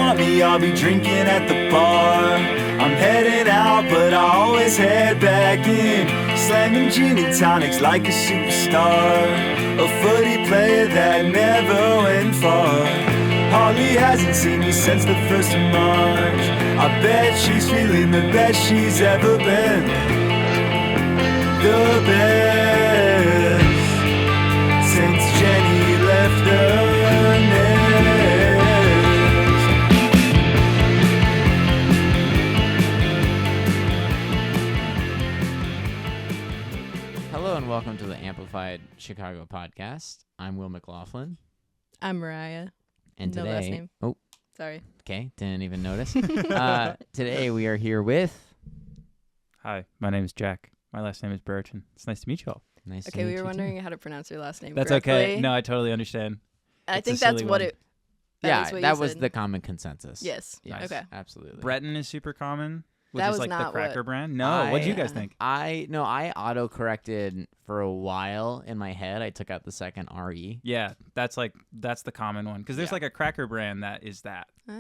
want me, I'll be drinking at the bar. I'm heading out, but I always head back in, slamming gin and tonics like a superstar, a footy player that never went far. Holly hasn't seen me since the 1st of March. I bet she's feeling the best she's ever been, the best since Jenny left her nest. Hello and welcome to the Amplified Chicago podcast. I'm Will McLaughlin. I'm Mariah. And No today, last name. Oh, Sorry. okay, didn't even notice. Today we are here with. Hi, my name is Jack. My last name is Brereton. It's nice to meet you all. Nice to Okay, meet we were you wondering too. how to pronounce your last name That's correctly. okay. No, I totally understand. I it's a think that's silly what one. it. Yeah, is what that you was said. the common consensus. Yes. Yes, Okay. absolutely. Brereton is super common, which That is was like the not cracker what- brand. No, what do you guys Yeah. think? I auto-corrected for a while in my head. I took out the second R-E. Yeah, that's the common one because there's Yeah. like a cracker brand that is that. Ah.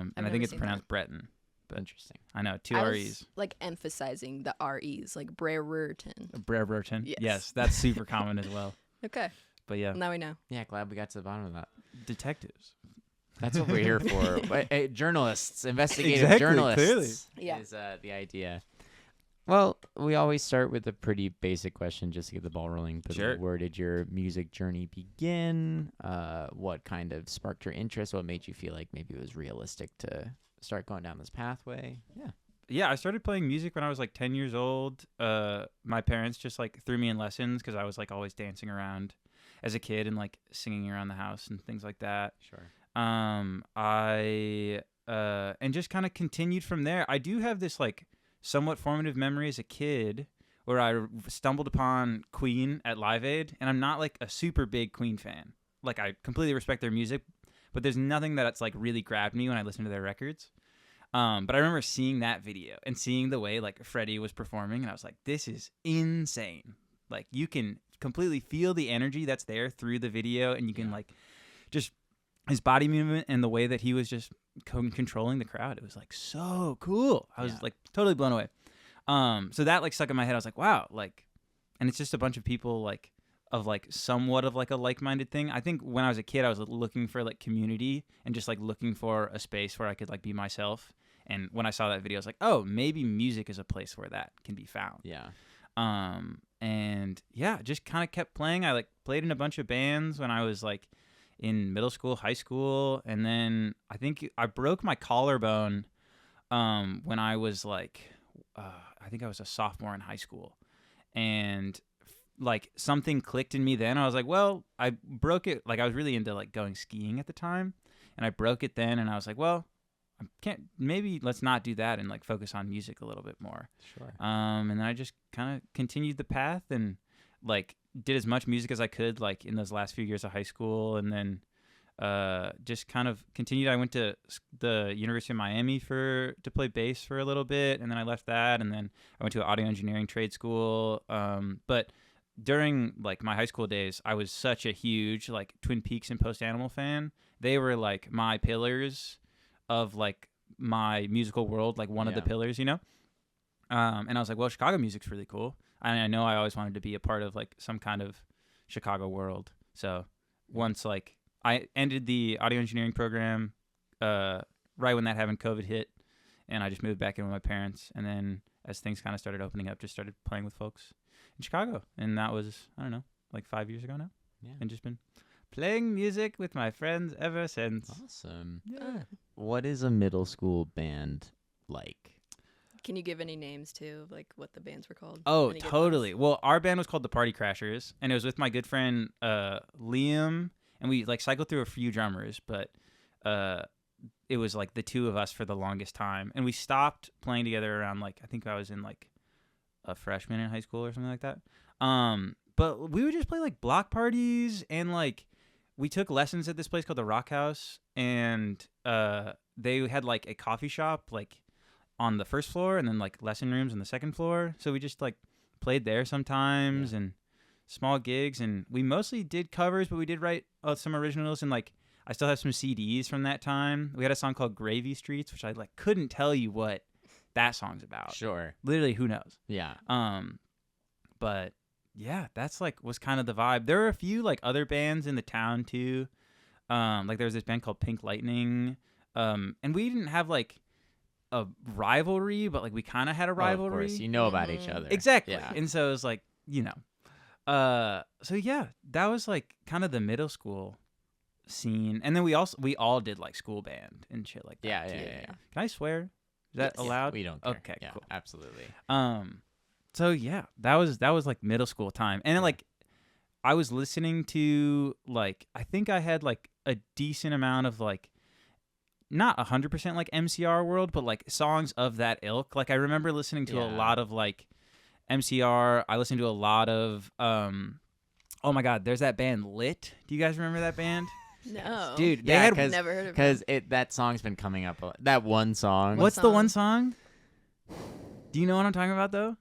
And I never think it's seen pronounced Brereton. Interesting. I know, two I R's. was like emphasizing the R's, like Brereton. Brereton. Yes. Yes, that's super common as well. Okay. But yeah, Now we know. Yeah, glad we got to the bottom of that. detectives. That's what we're here for. But, journalists, investigative Exactly, journalists clearly. Yeah. is the idea. Well, we always start with a pretty basic question just to get the ball rolling. But Sure. Where did your music journey begin? What kind of sparked your interest? What made you feel like maybe it was realistic to start going down this pathway? Yeah. Yeah, I started playing music when I was like 10 years old. My parents just like threw me in lessons because I was like always dancing around as a kid and like singing around the house and things like that. Sure. I and just kind of continued from there. I do have this like somewhat formative memory as a kid where I stumbled upon Queen at Live Aid, and I'm not like a super big Queen fan. Like I completely respect their music, but there's nothing that's like really grabbed me when I listen to their records. But I remember seeing that video and seeing the way like Freddie was performing, and I was like, this is insane. Like you can completely feel the energy that's there through the video, and you can like just his body movement and the way that he was just controlling the crowd. It was like so cool. I was like totally blown away. So that like stuck in my head. I was like, wow, like, and it's just a bunch of people like of like somewhat of like a like-minded thing. I think when I was a kid, I was looking for like community and just like looking for a space where I could like be myself. And when I saw that video, I was like, oh, maybe music is a place where that can be found. Yeah. And yeah, just kind of kept playing. I like played in a bunch of bands when I was like in middle school, high school, and then I think I broke my collarbone when I was like I think I was a sophomore in high school, and like something clicked in me then. I was like, well, I broke it. Like I was really into like going skiing at the time, and I broke it then, and I was like, well, I can't, maybe let's not do that and like focus on music a little bit more. Sure. And then I just kind of continued the path and like did as much music as I could like in those last few years of high school, and then just kind of continued. I went to the University of Miami to play bass for a little bit, and then I left that, and then I went to an audio engineering trade school. But during like my high school days, I was such a huge like Twin Peaks and Post Animal fan. They were like my pillars of like my musical world, like one of the pillars, you know? And I was like, well, Chicago music's really cool. And I know I always wanted to be a part of like some kind of Chicago world. So once like I ended the audio engineering program, right when that happened, COVID hit, and I just moved back in with my parents. And then as things kind of started opening up, just started playing with folks in Chicago. And that was, I don't know, like 5 years ago now. Yeah. And just been playing music with my friends ever since. Awesome. Yeah. What is a middle school band like? Can you give any names too, of like what the bands were called? Oh, Any good totally. ones? Well, our band was called the Party Crashers, and it was with my good friend Liam, and we like cycled through a few drummers, but it was like the two of us for the longest time, and we stopped playing together around like I think I was in like a freshman in high school or something like that. But we would just play like block parties, and like we took lessons at this place called the Rock House, and they had like a coffee shop like on the first floor, and then like lesson rooms on the second floor. So we just like played there sometimes, and small gigs, and we mostly did covers, but we did write some originals. And like I still have some CDs from that time. We had a song called Gravy Streets, which I like couldn't tell you what that song's about. Sure. Literally, who knows? Yeah. But yeah, that's like was kind of the vibe. There were a few like other bands in the town too. Like there was this band called Pink Lightning. And we didn't have like a rivalry, but like we kind of had a rivalry. Of course, you know about each other. Exactly. Yeah. And so it was like, so yeah, that was like kind of the middle school scene. And then we all did like school band and shit like that. Yeah. Can I swear? Is that Yes. allowed? We don't care. Okay, Yeah, cool. absolutely. So yeah, that was like middle school time. And then like I was listening to like I think I had like a decent amount of like not 100% like MCR world, but like songs of that ilk. Like I remember listening to a lot of like MCR. I listened to a lot of oh my god, there's that band Lit. Do you guys remember that band? No. Dude, they Yeah, had Never heard of because that song's been coming up. That one song. What What's the song? one song? Do you know what I'm talking about though?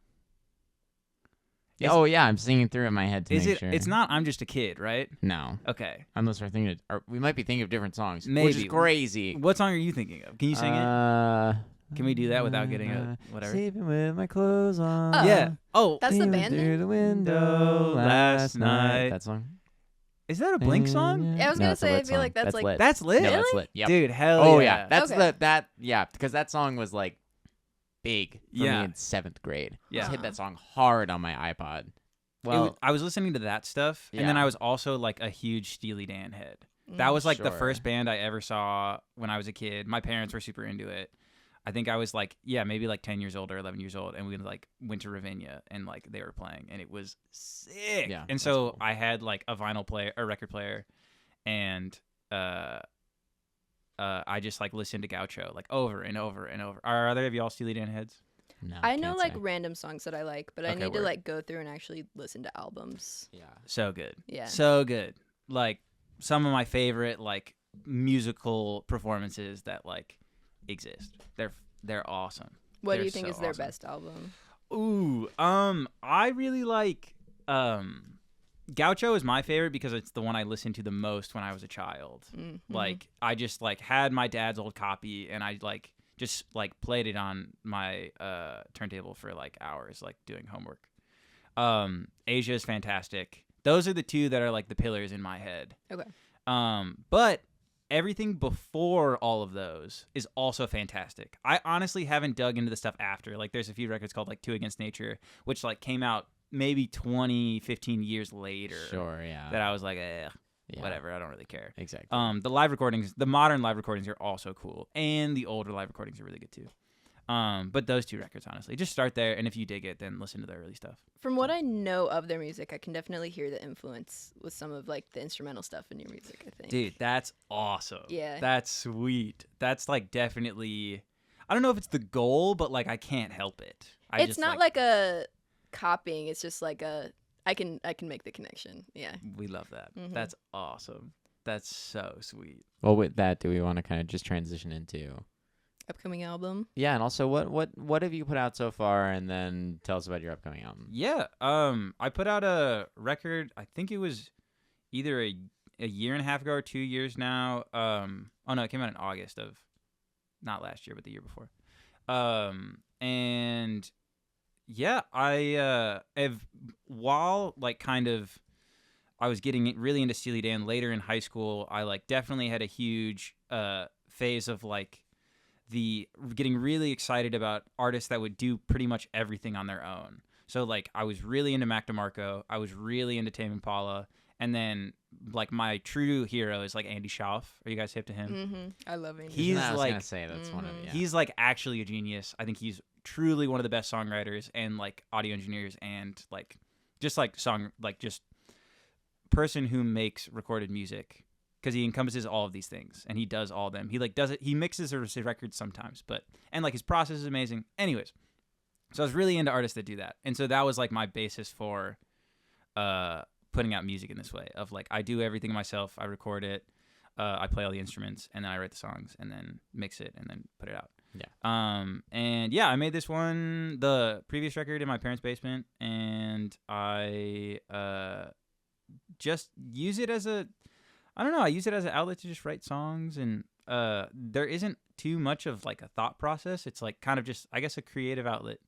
Oh yeah, I'm singing through it in my head to Is make it? sure. It's not. I'm just a kid, right? No, Okay. unless we're thinking, or we might be thinking of different songs, which is Maybe. crazy. What song are you thinking of? Can you sing it? Can we do that without getting a whatever? Sleeping with my clothes on. Oh. Yeah. Oh, That's the Peering band through name? the window last night. That song. is that a Blink song? Yeah, I was No, gonna it's a say, I Lit feel song. like that's like- lit. That's lit. No, Really? that's lit. Yep. Dude, hell Oh yeah. yeah, that's Okay. because that song was like big for Yeah. me in 7th grade. Yeah. I just hit that song hard on my iPod. Well, I was listening to that stuff, and then Yeah. I was also like a huge Steely Dan head. That was like the Sure. first band I ever saw when I was a kid. My parents were super into it. I think I was like, maybe like 10 years old or 11 years old, and we like went to Ravinia and like they were playing, and it was sick. Yeah, and that's so cool. I had like a record player, and I just like listened to Gaucho like over and over and over. Are either of y'all Steely Dan heads? no, I know can't like say. random songs that I like, but I Okay, need to word. like go through and actually listen to albums. Yeah. So good. Yeah. So good. Like some of my favorite like musical performances that like exist. They're awesome. What do They're you think so is their awesome. best album? Ooh, I really like Gaucho is my favorite because it's the one I listened to the most when I was a child. Mm-hmm. Like I just like had my dad's old copy and I like just like played it on my turntable for like hours like doing homework. Asia is fantastic. Those are the two that are like the pillars in my head. Okay. But everything before all of those is also fantastic. I honestly haven't dug into the stuff after. Like there's a few records called like Two Against Nature, which like came out maybe 20, 15 years later. Sure. Yeah. That I was like, Yeah. whatever, I don't really care. Exactly. The live recordings, the modern live recordings are also cool, and the older live recordings are really good too. But those two records, honestly, just start there, and if you dig it, then listen to the early stuff. From what I know of their music, I can definitely hear the influence with some of like the instrumental stuff in your music, I think. Dude, that's awesome. Yeah. That's sweet. That's like definitely, I don't know if it's the goal, but like I can't help it. It's not like a copying, it's just like a I can make the connection. Yeah. We love that. Mhm. That's awesome. That's so sweet. well, with that, do we want to kind of just transition into? Upcoming album. Yeah, and also what have you put out so far, and then tell us about your upcoming album. Yeah. I put out a record. I think it was either a year and a half ago or 2 years now. Oh no, it came out in August of not last year, but the year before. And yeah, I have while like kind of I was getting really into Steely Dan later in high school. I like definitely had a huge phase of like the getting really excited about artists that would do pretty much everything on their own. So like I was really into Mac DeMarco, I was really into Tame Impala, and then like my true hero is like Andy Schauf. Are you guys hip to him? Mm-hmm. I love it. He's I was like- gonna say that's one of Mhm. yeah. He's like actually a genius. I think he's truly one of the best songwriters and like audio engineers and like just like just person who makes recorded music, because he encompasses all of these things and he does all of them. He like does it. He mixes his records sometimes, but and like his process is amazing. Anyways, so I was really into artists that do that, and so that was like my basis for putting out music in this way of like I do everything myself. I record it, I play all the instruments, and then I write the songs and then mix it and then put it out. Yeah. And yeah, I made this one, the previous record, in my parents' basement, and I just use it as a, I don't know. I use it as an outlet to just write songs, and there isn't too much of like a thought process. It's like kind of just, I guess, a creative outlet.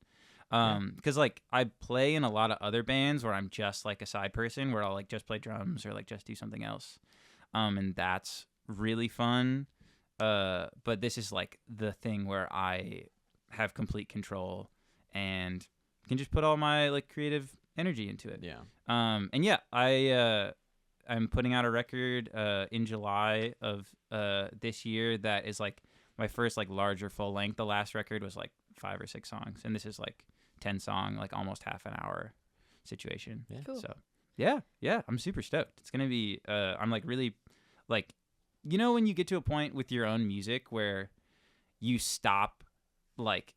Because like I play in a lot of other bands where I'm just like a side person, where I'll like just play drums or like just do something else, and that's really fun. But this is like the thing where I have complete control and can just put all my like creative energy into it. Yeah. And yeah, I'm putting out a record in July of this year that is like my first like larger full length. The last record was like 5 or 6 songs, and this is like 10 song, like almost half an hour situation. Yeah. Cool. So yeah, I'm super stoked. It's gonna be I'm like really like, you know, when you get to a point with your own music where you stop like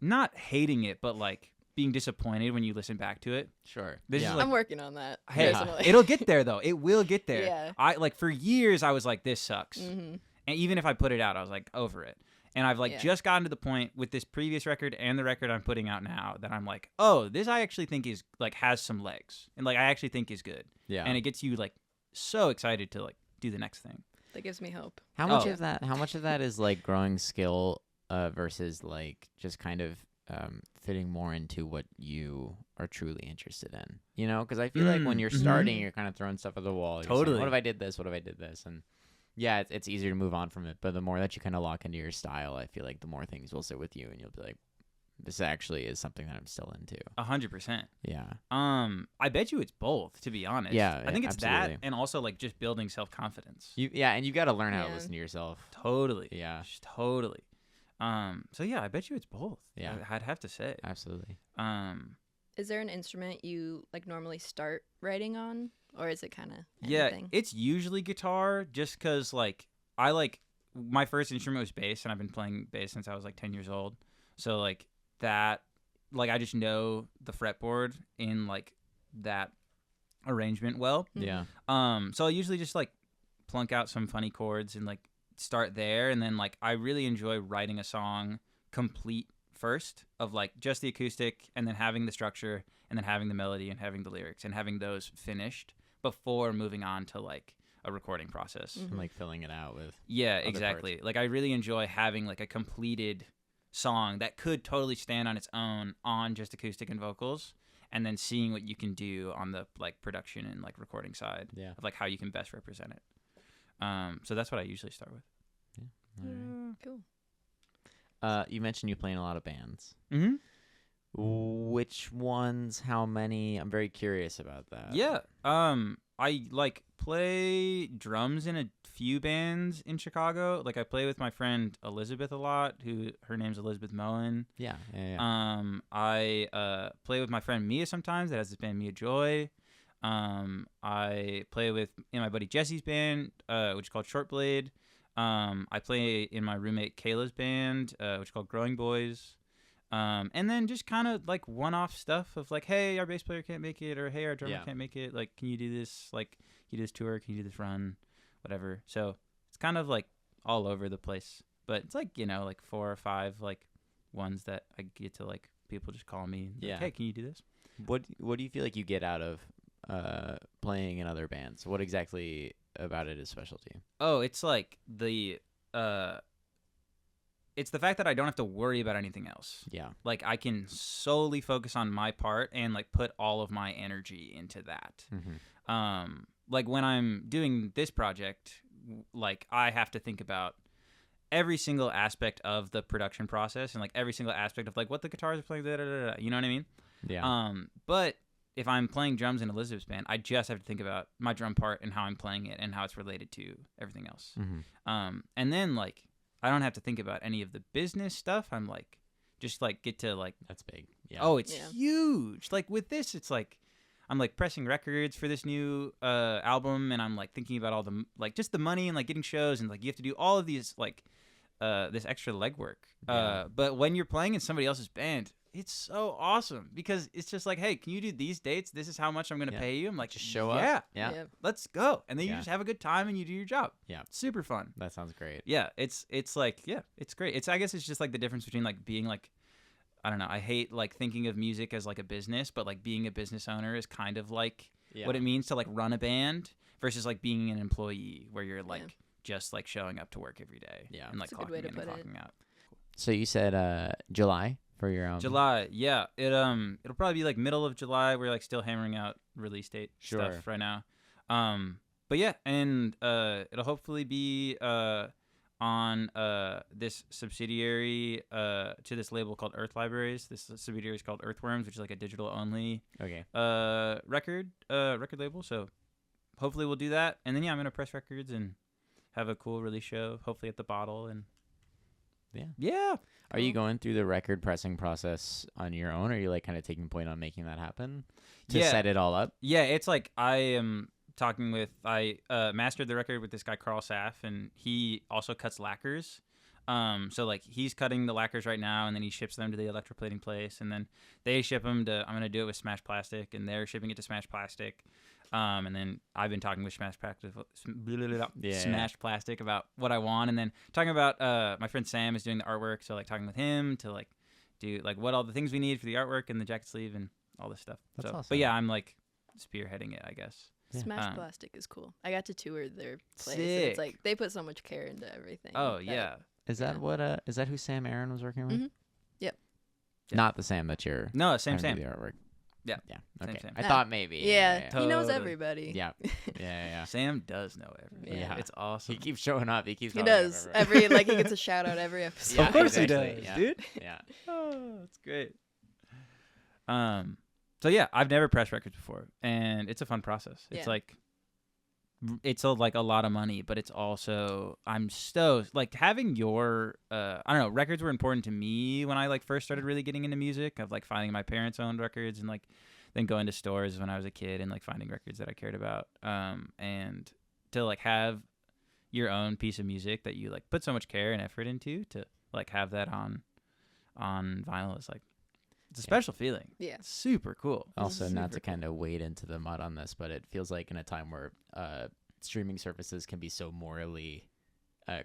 not hating it, but like being disappointed when you listen back to it. Sure. This is yeah. like, I'm working on that. hey, personally. it'll get there though. It will get there. Yeah. I like for years I was like, this sucks. Mm-hmm. And even if I put it out, I was like over it. And I've like Yeah. just gotten to the point with this previous record and the record I'm putting out now that I'm like, oh, this I actually think is like has some legs, and like I actually think is good. Yeah. And it gets you like so excited to like do the next thing. That gives me hope. How much Oh. of that? How much of that is like growing skill versus like just kind of fitting more into what you are truly interested in? You know, because I feel like when you're Mhm. starting, you're kind of throwing stuff at the wall. You're saying, Totally. what if I did this? What if I did this? And yeah, it's easier to move on from it. But the more that you kind of lock into your style, I feel like the more things will sit with you, and you'll be like, this actually is something that I'm still into. 100%. Yeah. I bet you it's both, to be honest. Yeah, I think it's absolutely. that, and also like just building self-confidence. And you got to learn how to Yeah. listen to yourself. Totally. Yeah. Just totally. So yeah, I bet you it's both. Yeah. I'd have to say. Absolutely. Is there an instrument you like normally start writing on, or is it kind of Yeah, anything? it's usually guitar, just because like I like my first instrument was bass, and I've been playing bass since I was like 10 years old. So like that, like I just know the fretboard in like that arrangement well. Mhm. Yeah. So I usually just like plunk out some funny chords and like start there, and then like I really enjoy writing a song complete first, of like just the acoustic, and then having the structure, and then having the melody, and having the lyrics, and having those finished before moving on to like a recording process. Mhm. And like filling it out with. Yeah, Other exactly. Like I really enjoy having like a completed song that could totally stand on its own on just acoustic and vocals, and then seeing what you can do on the like production and like recording side Yeah. of like how you can best represent it. So that's what I usually start with. All right. Cool. You mentioned you play in a lot of bands. Mm-hmm. Which ones? How many? I'm very curious about that. Yeah. I like play drums in a few bands in Chicago. Like I play with my friend Elizabeth a lot, who her name's Elizabeth Moen. Yeah. Yeah. I play with my friend Mia sometimes. That has this band Mia Joy. I play with in my buddy Jesse's band, which is called Short Blade. I play in my roommate Kayla's band, which is called Growing Boys. And then just kind of like one-off stuff of like, hey, our bass player can't make it, or hey, our drummer Yeah. can't make it. Like, can you do this? Like, can you do this tour? Can you do this run? Whatever. So it's kind of like all over the place. But it's like, you know, like 4 or 5 like ones that I get to like people just call me. And be like, Yeah. hey, can you do this? What do you feel like you get out of playing in other bands? What exactly about it is special to you? Oh, it's like it's the fact that I don't have to worry about anything else. Yeah. Like I can solely focus on my part and like put all of my energy into that. Mm-hmm. Like when I'm doing this project, like I have to think about every single aspect of the production process and like every single aspect of like what the guitars are playing, you know what I mean? Yeah. But if I'm playing drums in Elizabeth's band, I just have to think about my drum part and how I'm playing it and how it's related to everything else. Mm-hmm. And then like I don't have to think about any of the business stuff. I'm like just like get to like That's big. Yeah. oh, it's Yeah. huge. Like with this, it's like I'm like pressing records for this new album, and I'm like thinking about all the like just the money and like getting shows, and like you have to do all of these like this extra legwork. Yeah. But when you're playing in somebody else's band, it's so awesome because it's just like, hey, can you do these dates? This is how much I'm gonna Yeah. pay you. I'm like, Just show yeah, up. Yeah. Yep. let's go, and then you Yeah. just have a good time and you do your job. Yeah. Super fun. That sounds great. Yeah, it's like yeah, it's great. It's I guess it's just like the difference between like being like I don't know. I hate like thinking of music as like a business, but like being a business owner is kind of like Yeah. what it means to like run a band versus like being an employee where you're like just like showing up to work every day. Yeah. And like That's a good way clocking to in and put it. clocking out. So you said July for your July, yeah. It'll probably be like middle of July. We're like still hammering out release date Sure. stuff right now. But yeah, and it'll hopefully be on this subsidiary to this label called Earth Libraries. This subsidiary is called Earthworms, which is like a digital only record label. So hopefully we'll do that, and then I'm gonna press records and have a cool release show, hopefully at the Bottle, and yeah. Are you going through the record pressing process on your own, or are you like kind of taking point on making that happen to set it all up? Yeah, it's like I am talking with I mastered the record with this guy Carl Saff, and he also cuts lacquers. So like he's cutting the lacquers right now, and then he ships them to the electroplating place, and then they ship them to. I'm gonna do it with Smash Plastic, and they're shipping it to Smash Plastic. And then I've been talking with Smash Plastic about what I want, and then talking about my friend Sam is doing the artwork, so like talking with him to like do like what all the things we need for the artwork and the jacket sleeve and all this stuff. That's awesome. But yeah, I'm like spearheading it, I guess. Yeah. Smash Plastic is cool. I got to tour their place. And Sick. it's like they put so much care into everything. Oh yeah. Is that is that who Sam Aaron was working with? Mhm. Yep. Not the Sam that you're No, same. having to do the artwork. Yeah. Yeah. Same, Okay. same. I thought maybe. Yeah, Yeah. he knows Totally. everybody. Yeah. Yeah. Sam does know everything. Yeah. It's awesome. He keeps showing up. He keeps. He calling up does. everywhere. He gets a shout out every episode. Yeah, Of course exactly. he does, Yeah. dude. Yeah. Oh, that's great. So yeah, I've never pressed records before, and it's a fun process. It's Yeah. like like a lot of money, but it's also I'm stoked. Like having your I don't know, records were important to me when I like first started really getting into music. Of like finding my parents' owned records and like then going to stores when I was a kid and like finding records that I cared about. And to like have your own piece of music that you like put so much care and effort into to like have that on vinyl is like it's a special feeling. Yeah. Super cool. Also, not to Super kind of wade into the mud on this, but it feels like in a time where streaming services can be so morally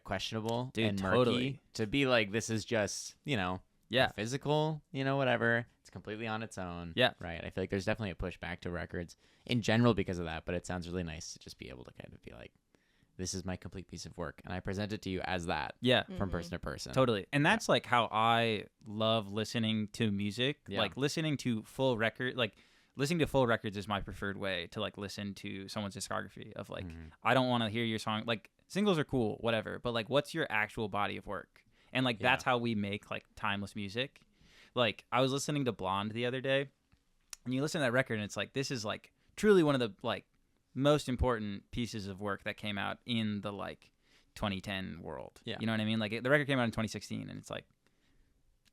questionable Dude, and murky, totally. to be like, this is just, Yeah. physical, whatever. It's completely on its own. Yeah. Right. I feel like there's definitely a pushback to records in general because of that, but it sounds really nice to just be able to kind of be like, this is my complete piece of work, and I present it to you as that Yeah. from Mhm. person to person. Totally. And that's like how I love listening to music. Yeah. Like listening to full record, like listening to full records is my preferred way to like listen to someone's discography of like, Mhm. I don't want to hear your song. Like singles are cool, whatever, but like what's your actual body of work? And like that's how we make like timeless music. Like I was listening to Blonde the other day, and you listen to that record and it's like, this is like truly one of the like most important pieces of work that came out in the like 2010 world. Yeah. You know what I mean? Like the record came out in 2016, and it's like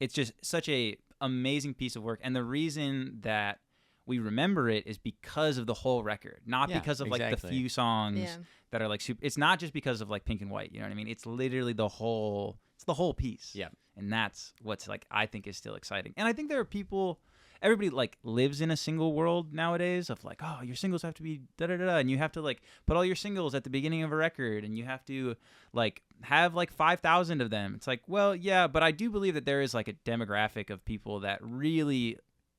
it's just such a amazing piece of work. And the reason that we remember it is because of the whole record, not Yeah, because of like the exactly. few songs Yeah. that are like super. It's not just because of like Pink and White. You know what I mean? It's literally the whole. It's the whole piece. Yeah. And that's what's like I think is still exciting. And I think there are people. Everybody like lives in a single world nowadays of like, oh, your singles have to be da da da, and you have to like put all your singles at the beginning of a record, and you have to like have like 5,000 of them. It's like, well, yeah, but I do believe that there is like a demographic of people that really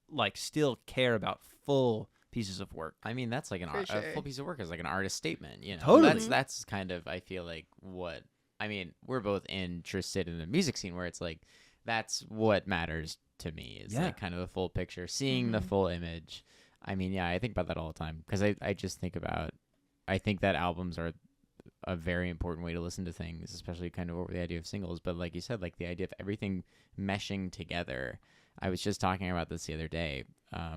like still care about full pieces of work. I mean, that's like For a sure. full piece of work is like an artist statement, Totally. That's kind of, I feel like we're both interested in the music scene where it's like, that's what matters to me is Yeah. like kind of the full picture, seeing the Mhm. full image. I mean, yeah, I think about that all the time because I just think about, I think that albums are a very important way to listen to things, especially kind of over the idea of singles. But like you said, like the idea of everything meshing together. I was just talking about this the other day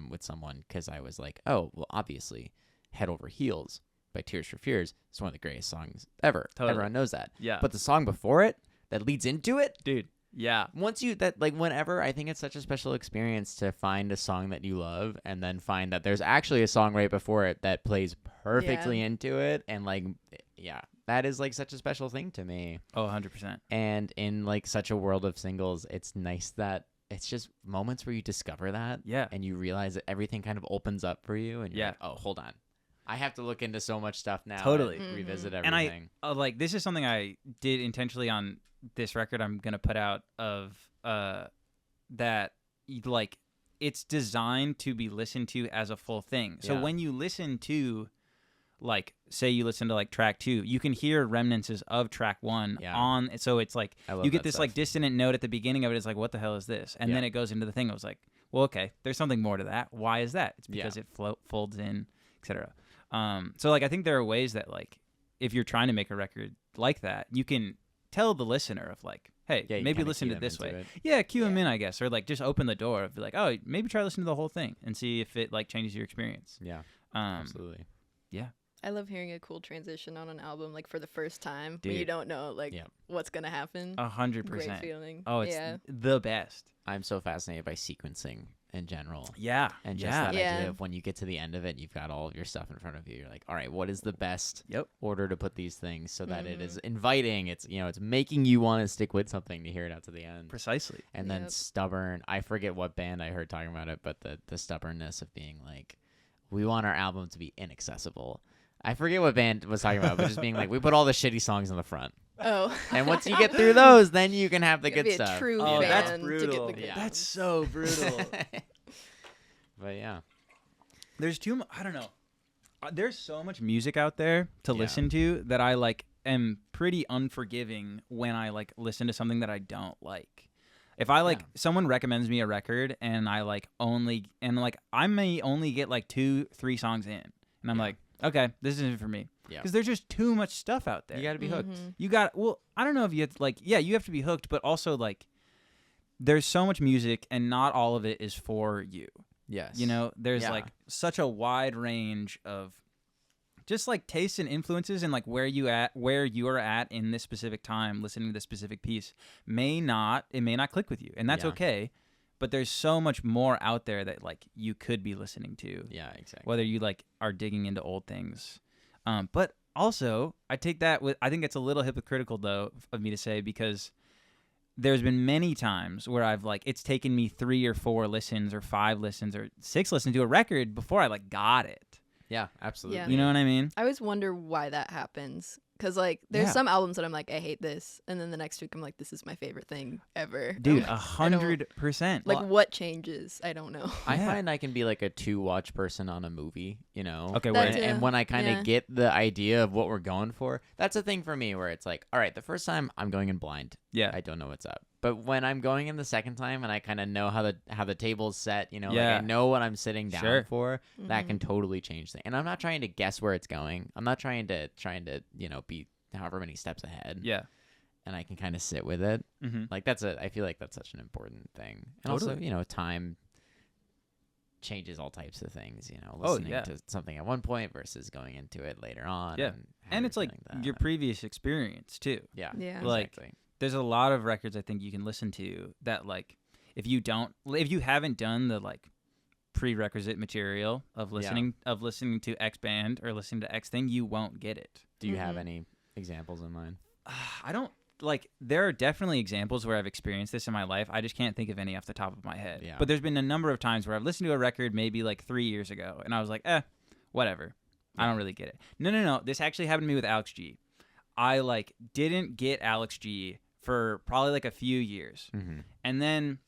with someone because I was like, oh, well, obviously, Head Over Heels by Tears for Fears is one of the greatest songs ever. Totally. Everyone knows that. Yeah. But the song before it that leads into it, dude, yeah. whenever, I think it's such a special experience to find a song that you love and then find that there's actually a song right before it that plays perfectly into it. And like, yeah, that is like such a special thing to me. Oh, 100%. And in like such a world of singles, it's nice that it's just moments where you discover that. Yeah. And you realize that everything kind of opens up for you. And you're Yeah. like, oh, hold on. I have to look into so much stuff now. Totally. And Mhm. revisit And everything. like this is something I did intentionally on this record I'm gonna put out of that like it's designed to be listened to as a full thing. So Yeah. when you listen to like say you listen to like track 2, you can hear remnants of track 1 on. So it's like you get this like dissonant note at the beginning of it. It's like, what the hell is this? And then it goes into the thing. I was like, well, okay, there's something more to that. Why is that? It's because it folds in, etc. So like I think there are ways that like if you're trying to make a record like that, you can tell the listener of like, hey, maybe listen to it this way. Cue them in, I guess, or like just open the door of like, oh, maybe try listening to the whole thing and see if it like changes your experience. Yeah, absolutely. Yeah. I love hearing a cool transition on an album, like for the first time, Dude. when you don't know like what's gonna happen. 100%. Great feeling. Oh, it's the best. I'm so fascinated by sequencing in general. Yeah. And just that idea of when you get to the end of it, you've got all of your stuff in front of you. You're like, all right, what is the best order to put these things so that it is inviting? It's, you know, it's making you want to stick with something to hear it out to the end. Precisely. And then stubborn. I forget what band I heard talking about it, but the stubbornness of being like, we want our album to be inaccessible. I forget what band was talking about, but just being like, we put all the shitty songs in the front. Oh. And once you get through those, then you can have the good be stuff. A true oh, fan that's to get brutal. the good That's so brutal. But yeah. There's I don't know. There's so much music out there to listen to that I like am pretty unforgiving when I like listen to something that I don't like. If I like someone recommends me a record and I like I may only get like 2-3 songs in and I'm like, okay, this isn't for me. Because there's just too much stuff out there. You got to be hooked. I don't know if you have to, like, you have to be hooked, but also like there's so much music and not all of it is for you. Yes. You know, there's like such a wide range of just like tastes and influences and like where you are at in this specific time listening to this specific piece may not click with you, and that's okay. But there's so much more out there that like you could be listening to. Yeah, exactly. Whether you like are digging into old things. But also I take that I think it's a little hypocritical though of me to say, because there's been many times where I've like, it's taken me 3 or 4 listens or 5 listens or 6 listens to a record before I like got it. Yeah, absolutely. Yeah. You know what I mean? I always wonder why that happens. Because, like, there's some albums that I'm like, I hate this. And then the next week, I'm like, this is my favorite thing ever. Dude, 100%. Like, what changes? I don't know. I find I can be like a 2-watch person on a movie, you know? Okay, and when I kind of get the idea of what we're going for, that's a thing for me where it's like, all right, the first time I'm going in blind. Yeah. I don't know what's up. But when I'm going in the second time and I kind of know how the table's set, you know, like I know what I'm sitting down for, that can totally change things. And I'm not trying to guess where it's going. I'm not trying to, you know, be however many steps ahead. Yeah. And I can kind of sit with it. Mm-hmm. Like I feel like that's such an important thing. And also, you know, time changes all types of things, you know, listening to something at one point versus going into it later on. Yeah. And it's like your previous experience too. Yeah. Like, exactly. There's a lot of records I think you can listen to that like if you haven't done the like prerequisite material of listening to X band or listening to X thing, you won't get it. Do you have any examples in mind? I don't like. There are definitely examples where I've experienced this in my life. I just can't think of any off the top of my head. Yeah. But there's been a number of times where I've listened to a record maybe like 3 years ago, and I was like, whatever. I don't really get it. No. This actually happened to me with Alex G. I like didn't get Alex G for probably like a few years. Mm-hmm. And then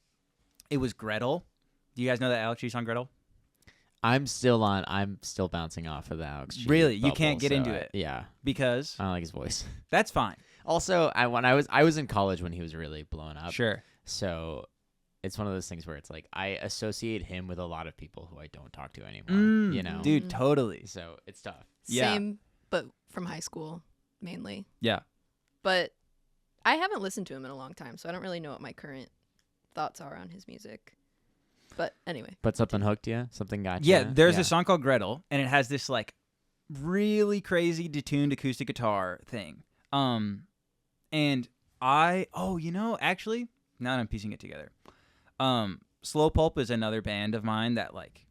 it was Gretel. Do you guys know that Alex G song Gretel? I'm still bouncing off of the Alex G. Really? You bubble, can't get so into it? Yeah. Because? I don't like his voice. That's fine. Also, I was in college when he was really blowing up. Sure. So it's one of those things where it's like I associate him with a lot of people who I don't talk to anymore. You know? Dude, totally. So it's tough. Same, but from high school, mainly. Yeah. But I haven't listened to him in a long time, so I don't really know what my current thoughts are on his music. But anyway. But something hooked you? Something got you? Yeah, there's a song called Gretel, and it has this like really crazy detuned acoustic guitar thing. And actually, now that I'm piecing it together, Slow Pulp is another band of mine that like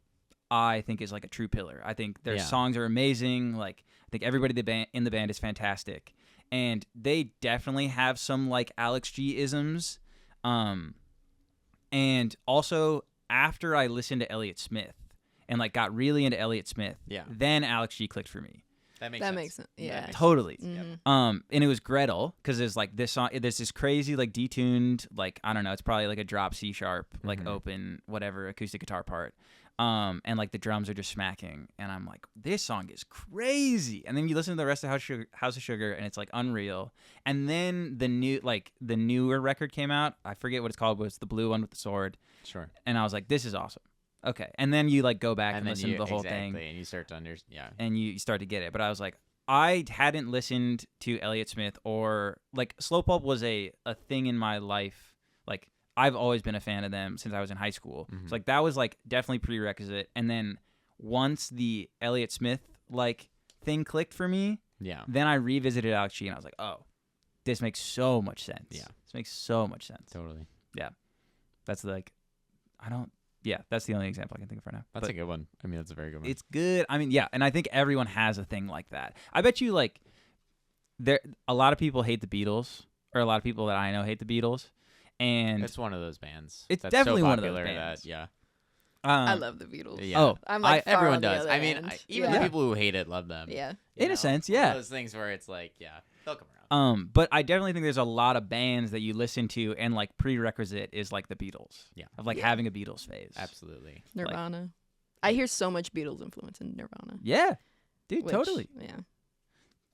I think is like a true pillar. I think their songs are amazing. Like I think everybody in the band is fantastic. And they definitely have some like Alex G isms. And also after I listened to Elliott Smith and like got really into Elliott Smith, then Alex G clicked for me. That makes sense. Yeah. Totally. Mm-hmm. And it was Gretel because there's like this song, there's this crazy like detuned, like I don't know, it's probably like a drop C sharp, like open whatever acoustic guitar part. And like the drums are just smacking, and I'm like, this song is crazy. And then you listen to the rest of House of Sugar, and it's like unreal. And then the newer record came out. I forget what it's called, but it's the blue one with the sword. Sure. And I was like, this is awesome. Okay. And then you like go back and then listen to the whole thing, and you start to understand. and you start to get it. But I was like, I hadn't listened to Elliott Smith, or like Slow Pulp was a thing in my life. Like I've always been a fan of them since I was in high school. Mhm. So like that was like definitely prerequisite. And then once the Elliott Smith like thing clicked for me, Yeah. then I revisited Alex G and I was like, oh, this makes so much sense. Yeah. This makes so much sense. Totally. That's like, that's the only example I can think of right now. That's But a good one. I mean, that's a very good one. it's good. I mean, yeah, and I think everyone has a thing like that. I bet you like a lot of people hate the Beatles, or a lot of people that I know hate the Beatles, and It's one of those bands. It's that's definitely so one of those popular bands. That, yeah. I love the Beatles. Yeah. Oh, I'm like far everyone on the does. other I mean, end. even yeah. the people who hate it love them. Yeah. You In a know? sense, One of yeah. those things where it's like, yeah, they'll come around. But I definitely think there's a lot of bands that you listen to, and like prerequisite is like the Beatles. Yeah. Of like Yeah. having a Beatles phase. Absolutely. Nirvana. I hear so much Beatles influence in Nirvana. Yeah, dude, which- totally. Yeah.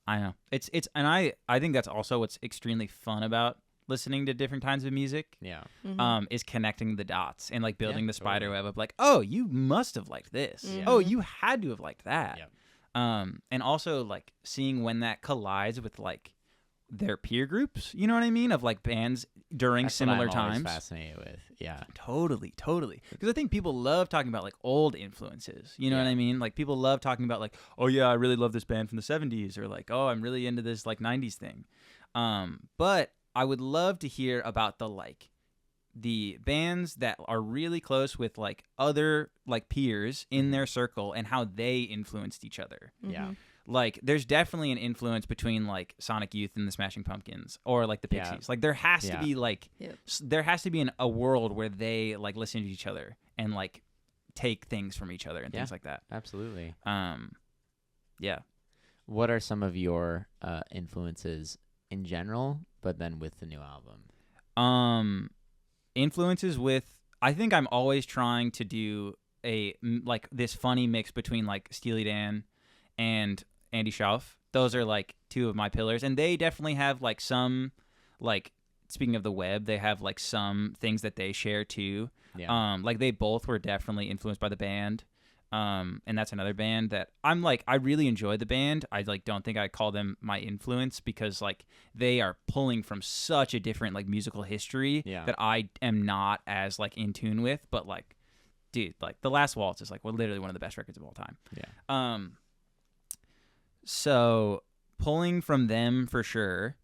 I know. It's and I think that's also what's extremely fun about listening to different kinds of music. Yeah. Mhm. Is connecting the dots and like building Yeah, the spider totally. web of like, oh, you must have liked this. Mhm. Oh, you had to have liked that. Yep. And also like seeing when that collides with like their peer groups, you know what I mean? Of like bands during That's similar what I'm always times. fascinated with. Yeah. Totally. Because I think people love talking about like old influences. You know what Yeah. I mean? Like people love talking about like, oh yeah, I really love this band from the 70s, or like, oh, I'm really into this like 90s thing. But I would love to hear about the bands that are really close with like other like peers in their circle and how they influenced each other. Yeah. Mhm. Like there's definitely an influence between like Sonic Youth and the Smashing Pumpkins, or like the Yeah. Pixies. Like there has to Yeah. be like Yep. there has to be a world where they like listen to each other and like take things from each other and Yeah. things like that. Absolutely. Yeah. What are some of your influences in general, but then with the new album? Influences with, I think I'm always trying to do like this funny mix between like Steely Dan and Andy Schauf. Those are like two of my pillars, and they definitely have like some, like speaking of the web, they have like some things that they share too. Yeah. Like they both were definitely influenced by the band. And that's another band that I'm like, I really enjoy the band. I like don't think I call them my influence, because like they are pulling from such a different like musical history Yeah. that I am not as like in tune with. But like, dude, like The Last Waltz is like literally one of the best records of all time. Yeah. So pulling from them for sure.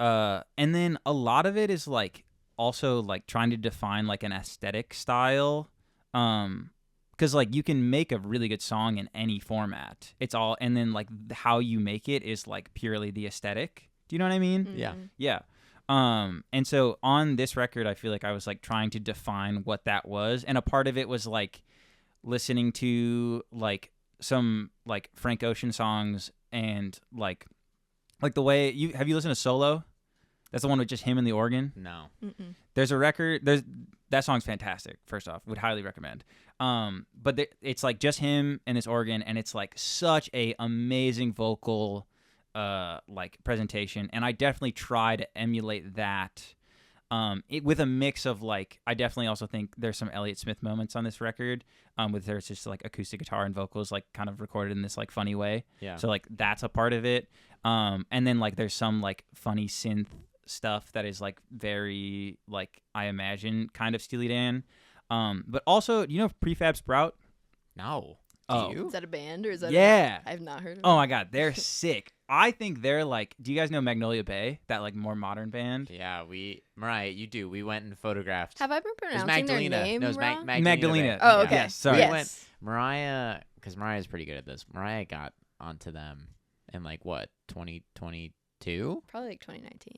And then a lot of it is like also like trying to define like an aesthetic style. Because like you can make a really good song in any format. It's all, and then like how you make it is like purely the aesthetic. Do you know what I mean? Yeah. Mhm. Yeah. And so on this record, I feel like I was like trying to define what that was, and a part of it was like listening to like some like Frank Ocean songs, and like the way have you listened to Solo? That's the one with just him and the organ. No. Mm-mm. There's a record. That song's fantastic. First off, would highly recommend. But it's like just him and this organ, and it's like such a amazing vocal, like presentation. And I definitely try to emulate that. With a mix of like, I definitely also think there's some Elliott Smith moments on this record. With there's just like acoustic guitar and vocals like kind of recorded in this like funny way. Yeah. So like that's a part of it. And then like there's some like funny synth stuff that is like very like I imagine kind of Steely Dan. But also, you know Prefab Sprout? No. Oh. Do you? Is that a band or is that? Yeah. I've not heard of. Oh it. my god, they're sick. I think they're like, do you guys know Magnolia Bay? That like more modern band? Yeah, Mariah, you do. We went and photographed. Have I been It was pronouncing their Magdalena. name No, it was wrong? Magdalena. Bay. Oh, Yeah. okay. Yes, sorry. We Yes. went, Mariah, because Mariah's pretty good at this. Mariah got onto them in like what, 2022? Probably like 2019.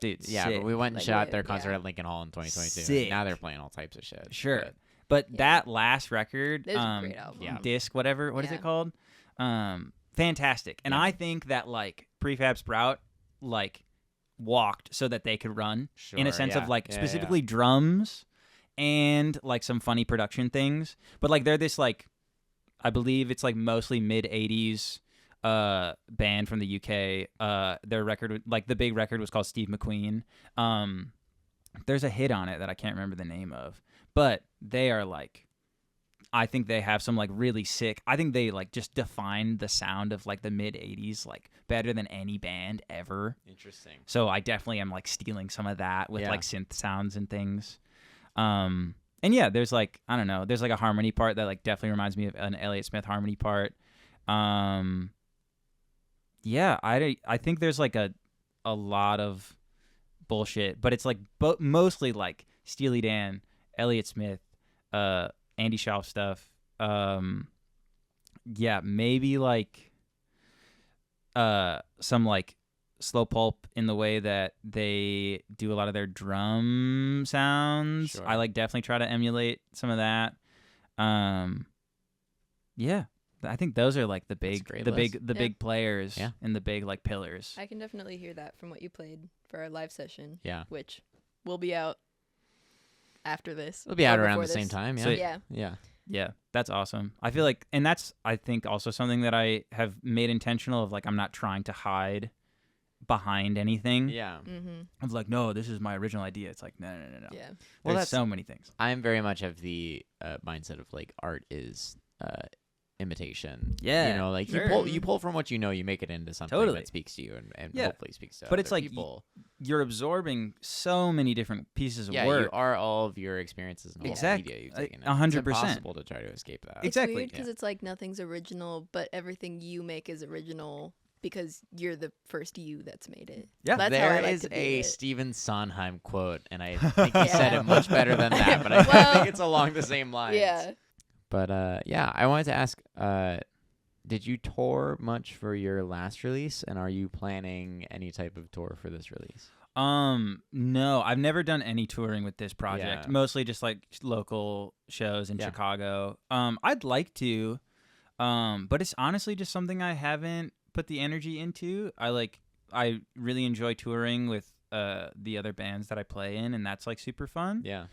Dude, Yeah, sick. but we went and Like, shot their yeah. concert at Lincoln Hall in 2022. Sick. Now they're playing all types of shit. Sure. But But Yeah. that last record, It was a great album. yeah. disc, whatever, what is Yeah. it called? Fantastic. And Yeah. I think that like Prefab Sprout like walked so that they could run in a Sure, sense yeah. of like Yeah, specifically drums and like some funny production things. But like they're this like, I believe it's like mostly mid 80s band from the UK. Their record, like the big record, was called Steve McQueen. There's a hit on it that I can't remember the name of, but they are like, I think they have some like really sick. I think they like just define the sound of like the mid 80s like better than any band ever. Interesting. So I definitely am like stealing some of that with Yeah. like synth sounds and things. And yeah, there's like, I don't know, there's like a harmony part that like definitely reminds me of an Elliott Smith harmony part. Yeah, I think there's like a lot of bullshit, but it's like mostly like Steely Dan, Elliott Smith, Andy Schauf stuff. Yeah, maybe like some like slow pulp in the way that they do a lot of their drum sounds. Sure. I like definitely try to emulate some of that. Yeah, I think those are like the That's a big, great the list. big, the Yeah. big players Yeah. and the big like pillars. I can definitely hear that from what you played for our live session, Yeah. which will be out after this. It'll be or out around before the same this. time. Yeah. So- Yeah. Yeah. Yeah, that's awesome. I feel like, and that's, I think, also something that I have made intentional of, like, I'm not trying to hide behind anything. Yeah. Mm-hmm. Of like, no, this is my original idea. It's like, no. Yeah. Well, There's that's- so many things. I'm very much of the mindset of like art is imitation. Yeah, You know, like sure. you pull from what you know, you make it into something Totally. that speaks to you and Yeah. hopefully speaks to But other it's like people. You're absorbing so many different pieces of Yeah, work. you are all of your experiences and all Exact- the media you've taken. 100%. It's impossible to try to escape that. Exactly. It's weird because Yeah. it's like nothing's original, but everything you make is original because you're the first you that's made it. Yeah. That's how I There like is to do a it. Stephen Sondheim quote, and I think he said Yeah. it much better than that, but I Well, think it's along the same lines. Yeah. But yeah, I wanted to ask, did you tour much for your last release, and are you planning any type of tour for this release? No, I've never done any touring with this project. Yeah. Mostly just like local shows in Yeah. Chicago. I'd like to, but it's honestly just something I haven't put the energy into. I really enjoy touring with the other bands that I play in, and that's like super fun. Yeah.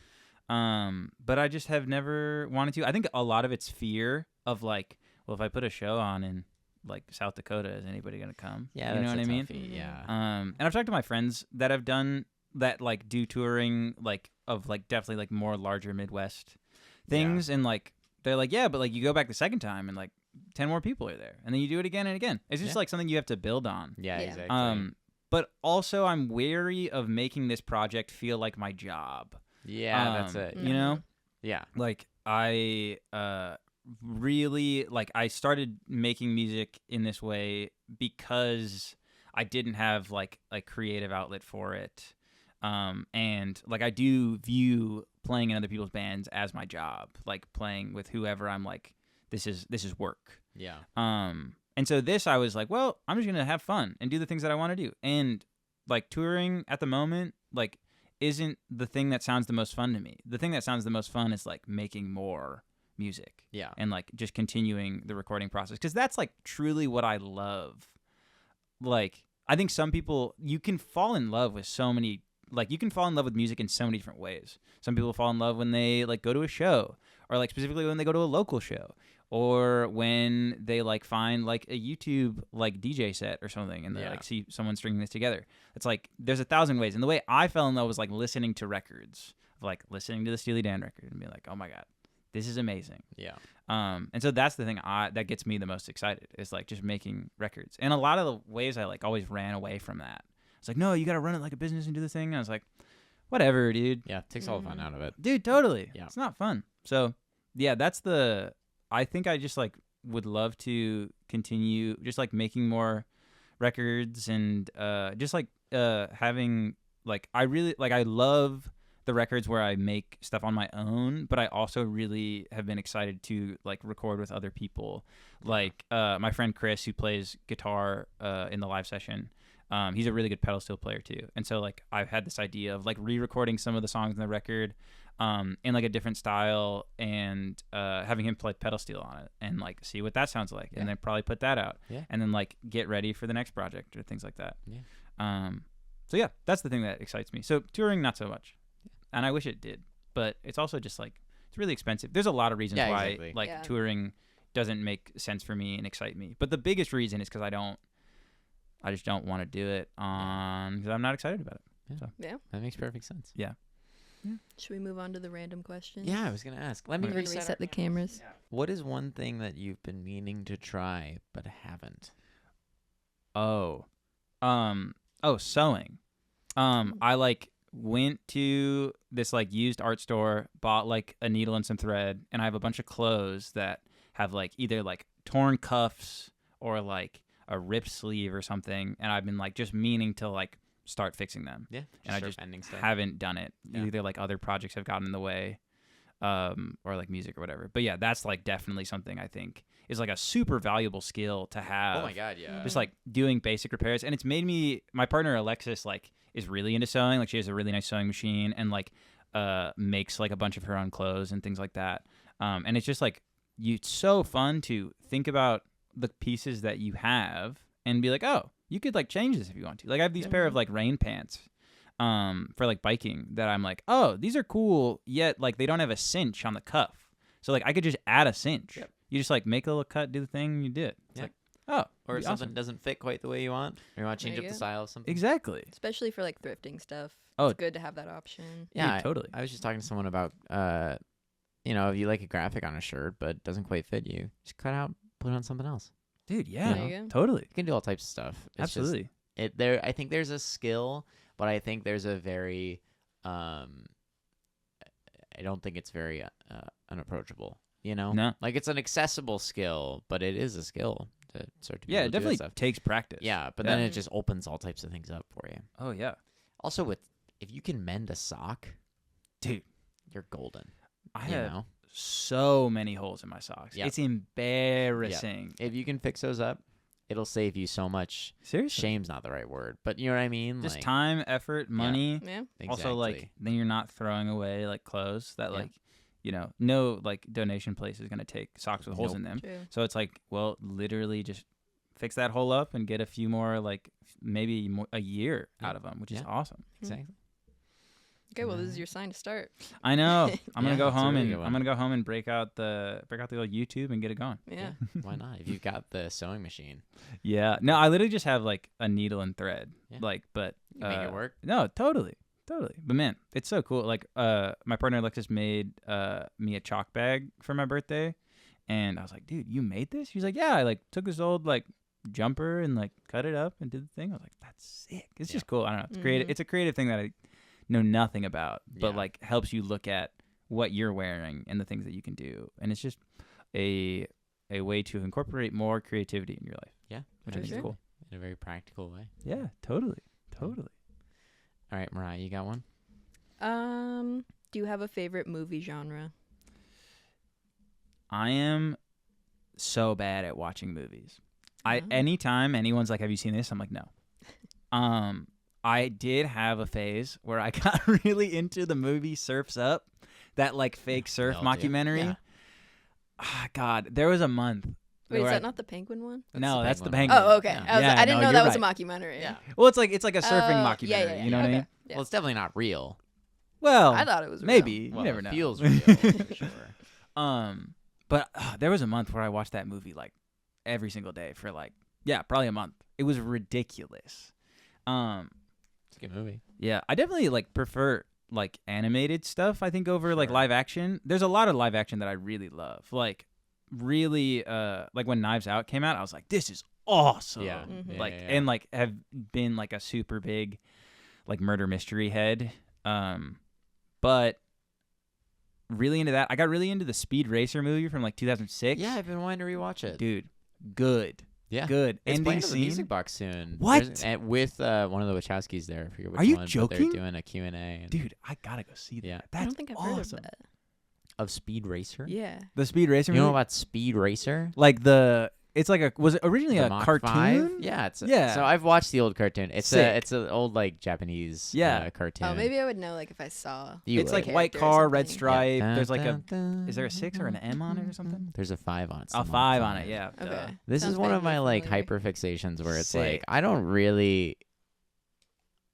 But I just have never wanted to. I think a lot of it's fear of like, well, if I put a show on in like South Dakota, is anybody gonna come? Yeah, you know that's what a I mean? toughie, Yeah. And I've talked to my friends that have done that, like do touring, like of like definitely like more larger Midwest things, and like they're like, yeah, but like you go back the second time and like 10 more people are there, and then you do it again and again. It's just Yeah. like something you have to build on. Yeah, Yeah. exactly. But also I'm wary of making this project feel like my job. yeah, that's it. Mm. You know, Yeah. like I really like I started making music in this way because I didn't have like a creative outlet for it. And like I do view playing in other people's bands as my job, like playing with whoever I'm like, this is work. Yeah. And so this, I was like, well, I'm just going to have fun and do the things that I want to do. And like touring at the moment, like isn't the thing that sounds the most fun to me. The thing that sounds the most fun is like making more music Yeah. and like just continuing the recording process. 'Cause that's like truly what I love. Like, I think some people, you can fall in love with so many, like you can fall in love with music in so many different ways. Some people fall in love when they like go to a show, or like specifically when they go to a local show, or when they like find like a YouTube like DJ set or something and they Yeah. like see someone stringing this together. It's like there's 1,000 ways. And the way I fell in love was like listening to records, like listening to the Steely Dan record and being like, oh my God, this is amazing. Yeah. And so that's the thing that gets me the most excited is like just making records. And a lot of the ways I like always ran away from that. It's like, no, you got to run it like a business and do the thing. And I was like, whatever, dude. Yeah. Takes all the fun out of it. Dude, totally. Yeah. It's not fun. So yeah, I think I just like would love to continue just like making more records and just like having like I love the records where I make stuff on my own, but I also really have been excited to like record with other people. Like my friend Chris, who plays guitar in the live session, he's a really good pedal steel player too. And so like I've had this idea of like re-recording some of the songs in the record in like a different style and having him play pedal steel on it and like see what that sounds like, and then probably put that out, Yeah. and then like get ready for the next project or things like that. Yeah. So yeah, that's the thing that excites me. So touring, not so much. And I wish it did, but it's also just like it's really expensive. There's a lot of reasons Yeah, why exactly. like Yeah. touring doesn't make sense for me and excite me. But the biggest reason is because I just don't want to do it because I'm not excited about it. Yeah. That makes perfect sense. Should we move on to the random questions? Yeah, I was gonna ask. Let me We're gonna reset. reset the cameras. What is one thing that you've been meaning to try but haven't? Sewing. I like went to this like used art store, bought like a needle and some thread, and I have a bunch of clothes that have like either like torn cuffs or like a ripped sleeve or something, and I've been like just meaning to like start fixing them, Yeah, and I start just bending stuff. haven't done it. Yeah. Either like other projects have gotten in the way, or like music or whatever. But yeah, that's like definitely something I think is like a super valuable skill to have. Oh my god, yeah. Just like doing basic repairs, and it's made me. My partner Alexis like is really into sewing. Like she has a really nice sewing machine, and like makes like a bunch of her own clothes and things like that. And it's just like it's so fun to think about the pieces that you have and be like, oh, you could like change this if you want to. Like I have these pair of like rain pants for like biking that I'm like, oh, these are cool, yet like they don't have a cinch on the cuff. So like I could just add a cinch. Yep. You just like make a little cut, do the thing, and you do it. It's Yeah. like, oh, Or if that'd be something awesome. doesn't fit quite the way you want, or you want to change There up you the go. style of something. Exactly. Especially for like thrifting stuff. Oh. It's good to have that option. Yeah, Dude, totally. I was just talking to someone about, if you like a graphic on a shirt but it doesn't quite fit you, just cut out, put it on something else. Dude, yeah, There you go. totally. You can do all types of stuff. It's just- Absolutely. I think there's a skill, but I think there's a very, I don't think it's very unapproachable. You know, No. like it's an accessible skill, but it is a skill to start to be Yeah, able it to do that definitely stuff. takes practice. Yeah, but Yeah. then it just opens all types of things up for you. Oh, yeah. Also, if you can mend a sock, Dude, you're golden. I You have know, so many holes in my socks. Yep. It's embarrassing. if you can fix those up, it'll save you so much. Seriously. Shame's not the right word, but you know what I mean. Just like, time, effort, money. Yeah. Also, like, exactly. then you're not throwing away, like, clothes that, Yeah. like, no, like, donation place is going to take socks with holes Nope. in them. True. So it's like, well, literally just fix that hole up and get a few more, like, maybe a year Yeah. out of them, which is Yeah. awesome. Exactly. Okay, well, this is your sign to start. I know. I'm Yeah, gonna go that's a home really and good I'm gonna go home and break out the old YouTube and get it going. Yeah. Why not? If you've got the sewing machine, Yeah. No, I literally just have like a needle and thread. Yeah. Like, but you can make it work. No, totally. But man, it's so cool. Like, my partner Alexis made me a chalk bag for my birthday, and I was like, dude, you made this? She's like, yeah. I like took this old like jumper and like cut it up and did the thing. I was like, that's sick. It's just cool. I don't know. It's creative. Mhm. It's a creative thing that I know nothing about, but Yeah. like helps you look at what you're wearing and the things that you can do, and it's just a way to incorporate more creativity in your life. Yeah, Which For I think sure. is cool. in a very practical way. Yeah, totally. All right, Mariah, you got one? Do you have a favorite movie genre? I am so bad at watching movies. Oh. Anytime anyone's like, "Have you seen this?" I'm like, "No." I did have a phase where I got really into the movie Surf's Up, that like fake surf We all do. mockumentary. Yeah. Ah, God, there was a month. Wait, is where that I- not the Penguin one? No, that's the Penguin. Penguin. Oh, okay. Yeah. I Yeah, didn't no, know that you're was right. a mockumentary. Yeah. Well, it's like a surfing Oh, mockumentary. yeah, You know what I okay. mean? Yeah. Well, it's definitely not real. Well, I thought it was real. maybe. Well, you never it know. feels real for sure. But there was a month where I watched that movie like every single day for like probably a month. It was ridiculous. It's a good movie. Yeah, I definitely like prefer like animated stuff. I think over like Sure. live action. There's a lot of live action that I really love. Like really, like when Knives Out came out, I was like, this is awesome. Yeah. Mhm. Yeah, Like yeah, yeah. and like have been like a super big like murder mystery head. But really into that. I got really into the Speed Racer movie from like 2006. Yeah, I've been wanting to rewatch it. Dude, good. Yeah. Good. It's Ending playing at the scene. music box soon. What? And with one of the Wachowskis there. I forget which Are you one, but joking? they're doing a Q&A. And Dude, I gotta go see that. Yeah. That's I don't think I've awesome. heard of that. Of Speed Racer? Yeah. The Speed Racer You know movie? about Speed Racer? Like was it originally The a Mach cartoon? 5? Yeah, Yeah. So I've watched the old cartoon. It's Sick. it's an old like Japanese Yeah. cartoon. Oh, maybe I would know like if I saw. You It's would. like white character or car, red something. stripe. Yeah. There's like is there a 6 or an M on it or something? There's a 5 on it. It's A the 5 Mach on it, yeah. Okay. duh. This Sounds is one of vaguely my like familiar. hyperfixations where it's Sick. like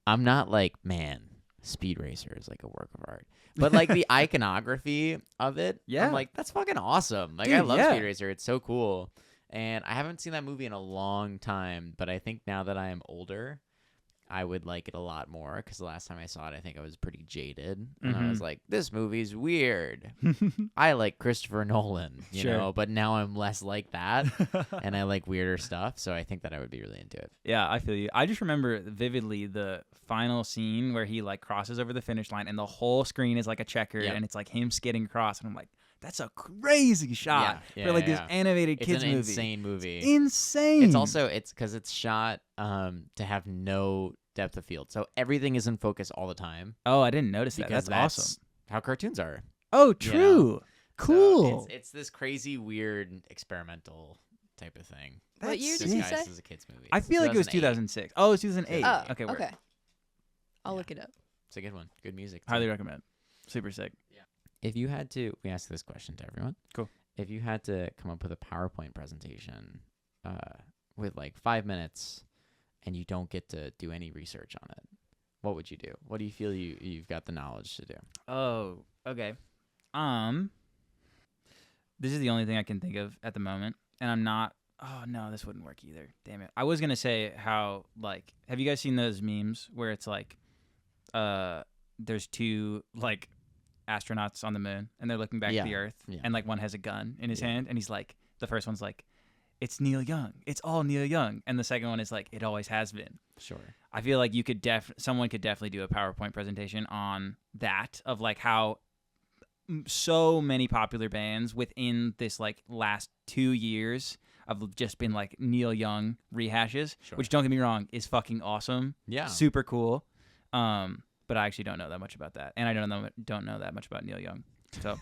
I'm not like, man, Speed Racer is like a work of art. But like the iconography of it, Yeah. I'm like, that's fucking awesome. Like Dude, I love yeah. Speed Racer. It's so cool. And I haven't seen that movie in a long time, but I think now that I am older, I would like it a lot more because the last time I saw it, I think I was pretty jaded. And I was like, this movie's weird. I like Christopher Nolan, you Sure. know, but now I'm less like that and I like weirder stuff. So I think that I would be really into it. Yeah, I feel you. I just remember vividly the final scene where he like crosses over the finish line and the whole screen is like a checker Yep. and it's like him skidding across. And I'm like, that's a crazy shot Yeah, for like yeah, this animated It's kids an movie. insane movie. Insane. It's also because it's shot to have no depth of field, so everything is in focus all the time. Oh, I didn't notice that. Because That's awesome. how cartoons are. Oh, you true. know? Cool. So it's this crazy, weird, experimental type of thing. What year did This you guy's say? as a kids movie. I feel like it was 2006. Oh, it was 2008. Oh, okay, word. okay. I'll Yeah. look it up. It's a good one. Good music. too. Highly recommend. Super sick. If you had to, we asked this question to everyone. Cool. If you had to come up with a PowerPoint presentation with like 5 minutes and you don't get to do any research on it, what would you do? What do you feel you've got the knowledge to do? Oh, okay. This is the only thing I can think of at the moment, and I'm not. Oh no, this wouldn't work either. Damn it! I was gonna say how like, have you guys seen those memes where it's like, there's two like astronauts on the moon and they're looking back Yeah. at the Earth, Yeah. and like one has a gun in his Yeah. hand, and he's like, the first one's like, it's Neil Young. It's all Neil Young, and the second one is like, it always has been. Sure. I feel like you could someone could definitely do a PowerPoint presentation on that of like how so many popular bands within this like last 2 years have just been like Neil Young rehashes, Sure. which don't get me wrong is fucking awesome, Yeah. super cool. But I actually don't know that much about that, and I don't know that much about Neil Young. So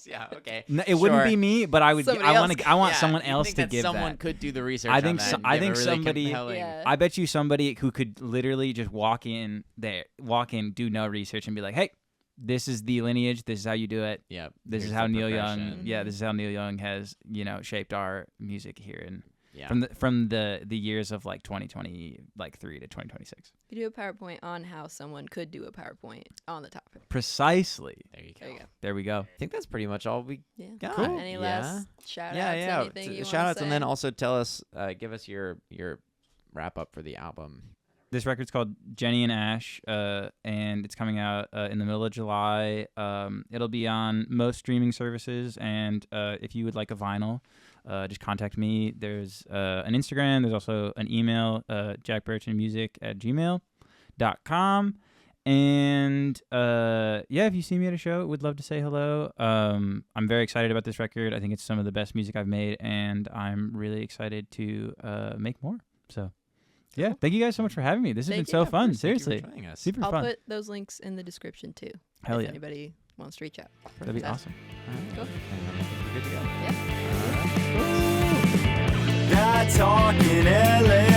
Yeah. Okay. it wouldn't Sure. be me, but I would. Somebody I else want to. I want Yeah, someone you else think to that give someone that. could do the research. I on think that so- and I give a think really somebody- compelling- Yeah. I bet you somebody who could literally just walk in, do no research, and be like, "Hey, this is the lineage. This is how you do it. Yep. This is here's how the Neil Young. progression. Yeah, this is how Neil Young has shaped our music here, and Yeah. from the years of like 2023 to 2026. You do a PowerPoint on how someone could do a PowerPoint on the topic. Precisely. There you go. There you go. There we go. I think that's pretty much all we Yeah. got. Cool. Any Yeah. last shout Yeah, outs? yeah. Anything you Shout wanna outs, say? and then also tell us, give us your wrap up for the album. This record's called Jenny and Ash, and it's coming out in the middle of July. It'll be on most streaming services, and if you would like a vinyl, just contact me. There's an Instagram. There's also an email, jackbreretonmusic@gmail.com. And if you see me at a show, would love to say hello. I'm very excited about this record. I think it's some of the best music I've made, and I'm really excited to make more. So, yeah, thank you guys so much for having me. This has Thank been so you. fun. Thank you for Seriously, joining us. super I'll fun. put those links in the description too. Hell if yeah, anybody wants to reach out. that'd be That's- awesome. Cool. And I think we're good to go. Yeah. Not talking LA.